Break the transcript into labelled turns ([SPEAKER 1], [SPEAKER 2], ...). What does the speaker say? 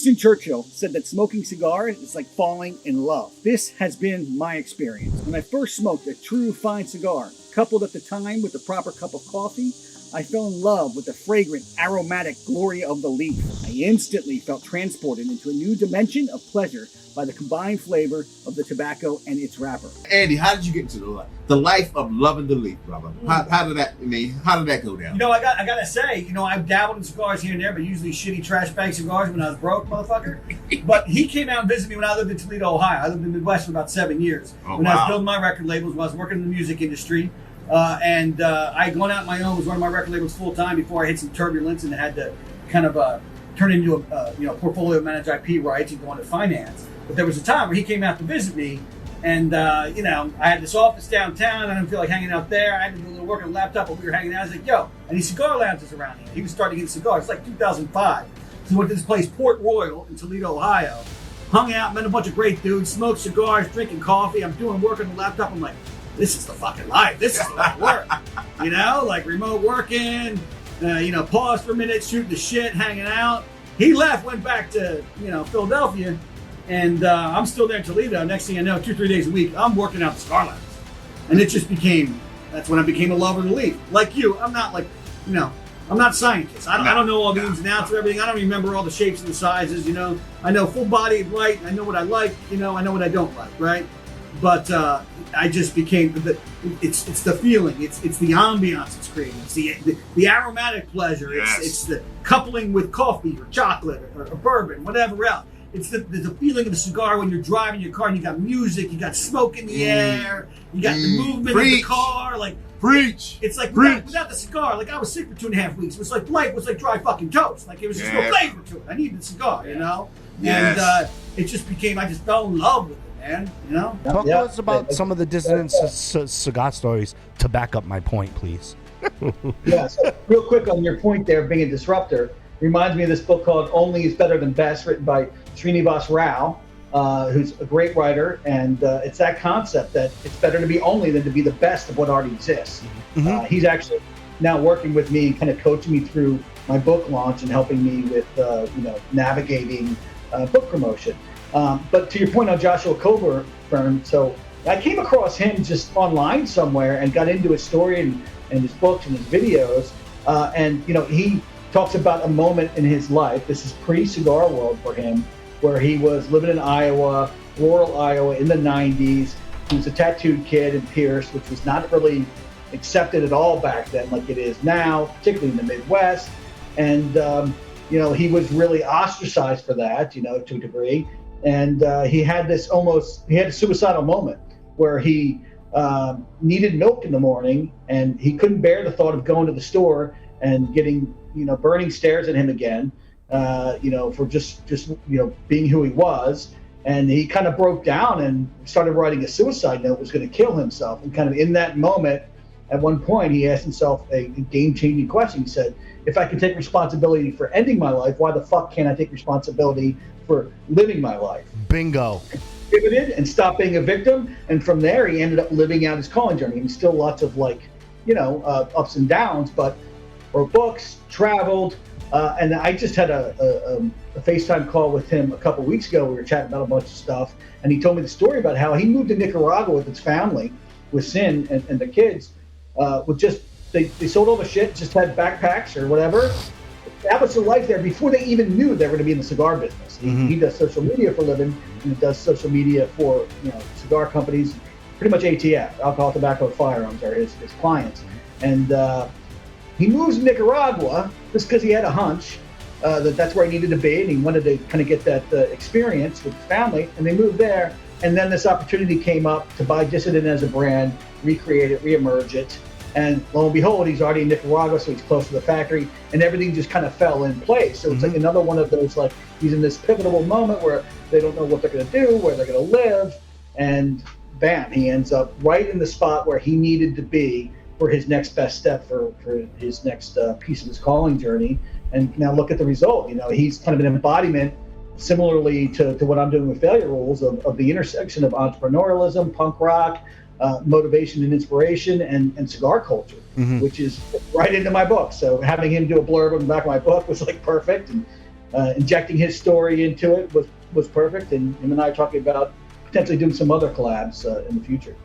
[SPEAKER 1] Winston Churchill said that smoking cigars is like falling in love. This has been my experience. When I first smoked a true fine cigar, coupled at the time with the proper cup of coffee, I fell in love with the fragrant, aromatic glory of the leaf. I instantly felt transported into a new dimension of pleasure by the combined flavor of the tobacco and its wrapper.
[SPEAKER 2] Andy, how did you get into the life of loving the leaf, brother? How did that go down?
[SPEAKER 3] I gotta say, I've dabbled in cigars here and there, but usually shitty trash bag cigars when I was broke, motherfucker. But he came out and visited me when I lived in Toledo, Ohio. I lived in the Midwest for about 7 years. I was building my record labels, when I was working in the music industry. I had gone out on my own, was running my record labels full time before I hit some turbulence and had to kind of turn into a portfolio managed IP rights and go into finance. But there was a time where he came out to visit me, and I had this office downtown. I didn't feel like hanging out there. I had to do a little work on the laptop while we were hanging out. I was like, yo, and these cigar lounges around here. He was starting to get cigars. It's like 2005. So we went to this place, Port Royal in Toledo, Ohio. Hung out, met a bunch of great dudes, smoked cigars, drinking coffee. I'm doing work on the laptop. I'm like, this is the fucking life. This is the way to work. Like remote working, pause for a minute, shooting the shit, hanging out. He left, went back to, Philadelphia, and I'm still there in Toledo. Next thing I know, 2-3 days a week, I'm working out the cigar lounge. And it just that's when I became a lover of the leaf. Like you, I'm not I'm not a scientist. I don't know all the ins and outs of everything. I don't remember all the shapes and the sizes, I know full body is right. I know what I like, I know what I don't like, right? But I just became it's the feeling, it's the ambiance it's creating, it's the aromatic pleasure,
[SPEAKER 2] yes.
[SPEAKER 3] It's the coupling with coffee or chocolate or bourbon, whatever else. It's the feeling of a cigar when you're driving your car and you got music, you got smoke in the air, you got the movement in the car, like
[SPEAKER 2] preach.
[SPEAKER 3] It's like without the cigar, like I was sick for 2.5 weeks. It was like life was like dry fucking toast. Like it was just no flavor to it. I needed a cigar,
[SPEAKER 2] Yes.
[SPEAKER 3] And it just became. I just fell in love with it, man.
[SPEAKER 4] Talk to us about some of the dissonant cigar stories to back up my point, please.
[SPEAKER 5] So real quick on your point there of being a disruptor, reminds me of this book called Only is Better Than Best, written by Srinivas Rao, who's a great writer, and it's that concept that it's better to be only than to be the best of what already exists. Mm-hmm. He's actually now working with me, kind of coaching me through my book launch and helping me with navigating book promotion. But to your point on Joshua Coburn, so I came across him just online somewhere and got into his story and his books and his videos, and he talks about a moment in his life. This is pre-cigar world for him, where he was living in Iowa, rural Iowa in the 90s. He was a tattooed kid in Pierce, which was not really accepted at all back then like it is now, particularly in the Midwest. And, he was really ostracized for that, to a degree. And he had a suicidal moment where he needed milk in the morning, and he couldn't bear the thought of going to the store and getting, burning stares at him again. For just being who he was. And he kind of broke down and started writing a suicide note, was going to kill himself. And kind of in that moment, at one point, he asked himself a game-changing question. He said, if I can take responsibility for ending my life, why the fuck can't I take responsibility for living my life?
[SPEAKER 4] Bingo.
[SPEAKER 5] Pivoted and stopped being a victim. And from there, he ended up living out his calling journey. And still lots of ups and downs, but wrote books, traveled, and I just had a FaceTime call with him a couple weeks ago. We were chatting about a bunch of stuff, and he told me the story about how he moved to Nicaragua with his family, with Sin and the kids, they sold all the shit, just had backpacks or whatever. That was their life there before they even knew they were going to be in the cigar business. Mm-hmm. He does social media for a living, and he does social media for cigar companies, pretty much ATF, alcohol, tobacco, firearms are his clients, and. He moves to Nicaragua just because he had a hunch that's where he needed to be, and he wanted to kind of get that experience with his family, and they moved there. And then this opportunity came up to buy Dissident as a brand, recreate it, reemerge it, and lo and behold, he's already in Nicaragua, so he's close to the factory, and everything just kind of fell in place. So it's like another one of those, like, he's in this pivotal moment where they don't know what they're going to do, where they're going to live, and bam, he ends up right in the spot where he needed to be for his next best step, for his next piece of his calling journey. And now look at the result. He's kind of an embodiment, similarly to what I'm doing with Failure Rules, of the intersection of entrepreneurialism, punk rock, motivation and inspiration, and cigar culture, which is right into my book. So having him do a blurb on the back of my book was like perfect. And injecting his story into it was perfect. And him and I are talking about potentially doing some other collabs in the future.